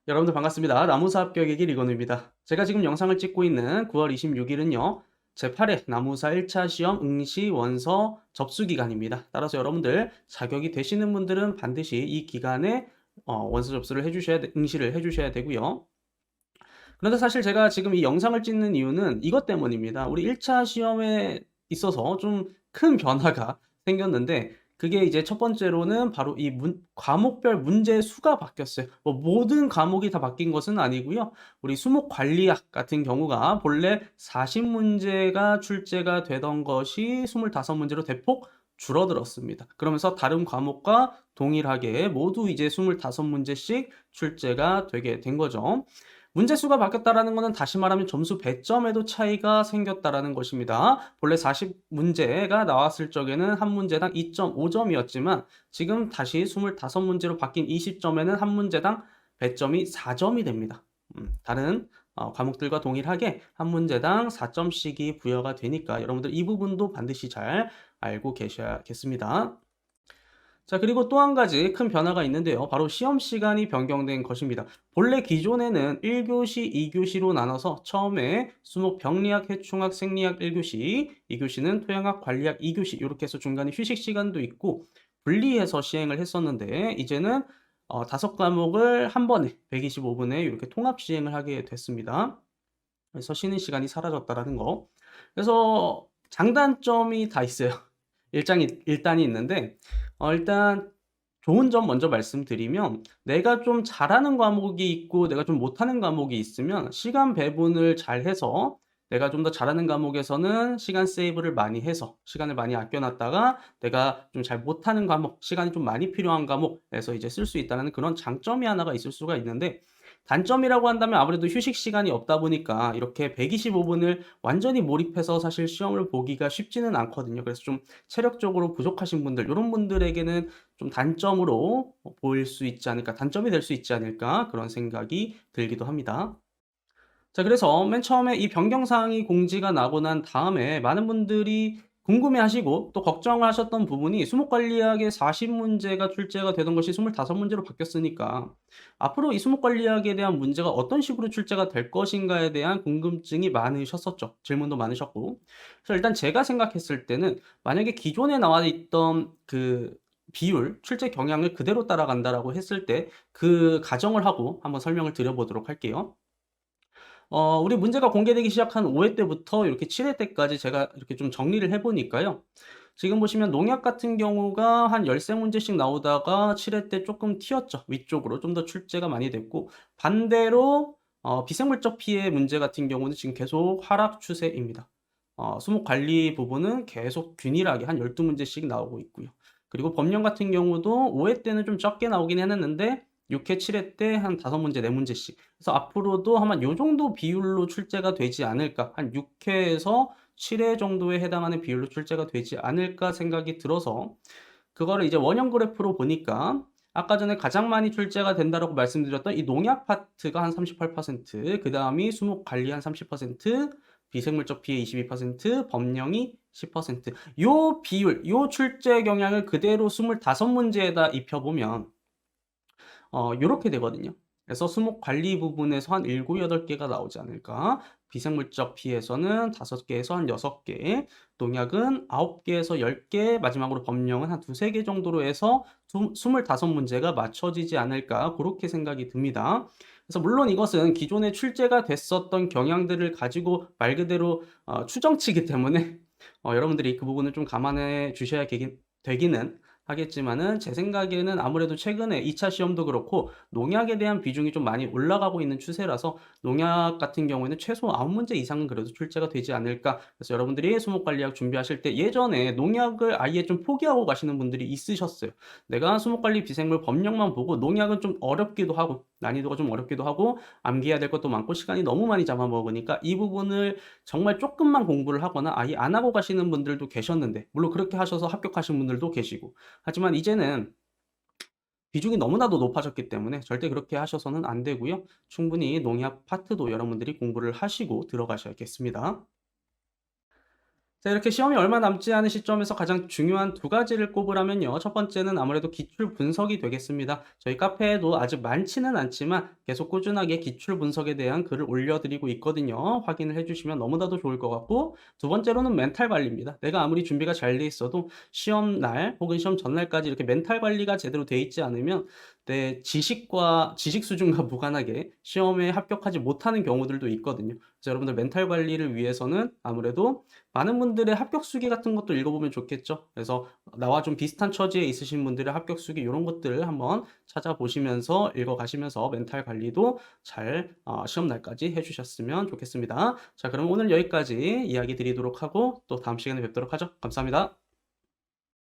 여러분들 반갑습니다. 나무사 합격의 길 이건우입니다. 제가 지금 영상을 찍고 있는 9월 26일은요. 제8회 나무사 1차 시험 응시 원서 접수 기간입니다. 따라서 여러분들 자격이 되시는 분들은 반드시 이 기간에 원서 접수를 응시를 해주셔야 되고요. 그런데 사실 제가 지금 이 영상을 찍는 이유는 이것 때문입니다. 우리 1차 시험에 있어서 좀 큰 변화가 생겼는데 그게 이제 첫 번째로는 바로 이 과목별 문제 수가 바뀌었어요. 뭐 모든 과목이 다 바뀐 것은 아니고요. 우리 수목 관리학 같은 경우가 본래 40문제가 출제가 되던 것이 25문제로 대폭 줄어들었습니다. 그러면서 다른 과목과 동일하게 모두 이제 25문제씩 출제가 되게 된 거죠. 문제 수가 바뀌었다라는 것은 다시 말하면 점수 배점에도 차이가 생겼다라는 것입니다. 본래 40문제가 나왔을 적에는 한 문제당 2.5점이었지만 지금 다시 25문제로 바뀐 20점에는 한 문제당 배점이 4점이 됩니다. 다른 과목들과 동일하게 한 문제당 4점씩이 부여가 되니까 여러분들 이 부분도 반드시 잘 알고 계셔야겠습니다. 자, 그리고 또 한 가지 큰 변화가 있는데요. 바로 시험 시간이 변경된 것입니다. 본래 기존에는 1교시, 2교시로 나눠서 처음에 수목 병리학, 해충학, 생리학 1교시, 2교시는 토양학, 관리학 2교시 이렇게 해서 중간에 휴식 시간도 있고 분리해서 시행을 했었는데 이제는 5과목을 한 번에 125분에 이렇게 통합 시행을 하게 됐습니다. 그래서 쉬는 시간이 사라졌다라는 거. 그래서 장단점이 다 있어요. 일단이 있는데 일단 좋은 점 먼저 말씀드리면 내가 좀 잘하는 과목이 있고 내가 좀 못하는 과목이 있으면 시간 배분을 잘 해서 내가 좀 더 잘하는 과목에서는 시간 세이브를 많이 해서 시간을 많이 아껴 놨다가 내가 좀 잘 못하는 과목, 시간이 좀 많이 필요한 과목에서 이제 쓸 수 있다는 그런 장점이 하나가 있을 수가 있는데 단점이라고 한다면 아무래도 휴식 시간이 없다 보니까 이렇게 125분을 완전히 몰입해서 사실 시험을 보기가 쉽지는 않거든요. 그래서 좀 체력적으로 부족하신 분들 요런 분들에게는 좀 단점으로 보일 수 있지 않을까, 단점이 될 수 있지 않을까 그런 생각이 들기도 합니다. 자, 그래서 맨 처음에 이 변경 사항이 공지가 나고 난 다음에 많은 분들이 궁금해하시고 또 걱정을 하셨던 부분이 수목관리학의 40문제가 출제가 되던 것이 25문제로 바뀌었으니까 앞으로 이 수목관리학에 대한 문제가 어떤 식으로 출제가 될 것인가에 대한 궁금증이 많으셨었죠. 질문도 많으셨고. 그래서 일단 제가 생각했을 때는 만약에 기존에 나와 있던 그 비율, 출제 경향을 그대로 따라간다라고 했을 때 그 가정을 하고 한번 설명을 드려보도록 할게요. 우리 문제가 공개되기 시작한 5회 때부터 이렇게 7회 때까지 제가 이렇게 좀 정리를 해 보니까요. 지금 보시면 농약 같은 경우가 한 13문제씩 나오다가 7회 때 조금 튀었죠. 위쪽으로 좀 더 출제가 많이 됐고 반대로 비생물적 피해 문제 같은 경우는 지금 계속 하락 추세입니다. 수목 관리 부분은 계속 균일하게 한 12문제씩 나오고 있고요. 그리고 법령 같은 경우도 5회 때는 좀 적게 나오긴 했는데 6회, 7회 때 한 5문제, 4문제씩. 그래서 앞으로도 아마 요 정도 비율로 출제가 되지 않을까. 한 6회에서 7회 정도에 해당하는 비율로 출제가 되지 않을까 생각이 들어서 그거를 이제 원형 그래프로 보니까 아까 전에 가장 많이 출제가 된다라고 말씀드렸던 이 농약 파트가 한 38%, 그다음이 수목 관리 한 30%, 비생물적 피해 22%, 법령이 10%. 요 비율, 요 출제 경향을 그대로 25문제에다 입혀 보면 요렇게 되거든요. 그래서 수목 관리 부분에서 한 7, 8개가 나오지 않을까. 비생물적 피해서는 5개에서 한 6개, 농약은 9개에서 10개, 마지막으로 법령은 한 2-3개 정도로 해서 25문제가 맞춰지지 않을까 고렇게 생각이 듭니다. 그래서 물론 이것은 기존에 출제가 됐었던 경향들을 가지고 말 그대로 추정치이기 때문에 여러분들이 그 부분을 좀 감안해 주셔야 되기는 하겠지만은 제 생각에는 아무래도 최근에 2차 시험도 그렇고 농약에 대한 비중이 좀 많이 올라가고 있는 추세라서 농약 같은 경우에는 최소 9문제 이상은 그래도 출제가 되지 않을까. 그래서 여러분들이 수목관리학 준비하실 때 예전에 농약을 아예 좀 포기하고 가시는 분들이 있으셨어요. 내가 수목관리 비생물 법령만 보고 농약은 좀 어렵기도 하고 난이도가 좀 어렵기도 하고 암기해야 될 것도 많고 시간이 너무 많이 잡아먹으니까 이 부분을 정말 조금만 공부를 하거나 아예 안 하고 가시는 분들도 계셨는데 물론 그렇게 하셔서 합격하신 분들도 계시고 하지만 이제는 비중이 너무나도 높아졌기 때문에 절대 그렇게 하셔서는 안 되고요. 충분히 농약 파트도 여러분들이 공부를 하시고 들어가셔야겠습니다. 자, 이렇게 시험이 얼마 남지 않은 시점에서 가장 중요한 두 가지를 꼽으라면요. 첫 번째는 아무래도 기출 분석이 되겠습니다. 저희 카페에도 아직 많지는 않지만 계속 꾸준하게 기출 분석에 대한 글을 올려드리고 있거든요. 확인을 해주시면 너무나도 좋을 것 같고, 두 번째로는 멘탈 관리입니다. 내가 아무리 준비가 잘 돼 있어도 시험 날 혹은 시험 전날까지 이렇게 멘탈 관리가 제대로 돼 있지 않으면 내 지식 수준과 무관하게 시험에 합격하지 못하는 경우들도 있거든요. 그래서 여러분들 멘탈 관리를 위해서는 아무래도 많은 분들의 합격 수기 같은 것도 읽어보면 좋겠죠. 그래서 나와 좀 비슷한 처지에 있으신 분들의 합격 수기 이런 것들을 한번 찾아보시면서 읽어가시면서 멘탈 관리도 잘 시험 날까지 해주셨으면 좋겠습니다. 자, 그럼 오늘 여기까지 이야기 드리도록 하고 또 다음 시간에 뵙도록 하죠. 감사합니다.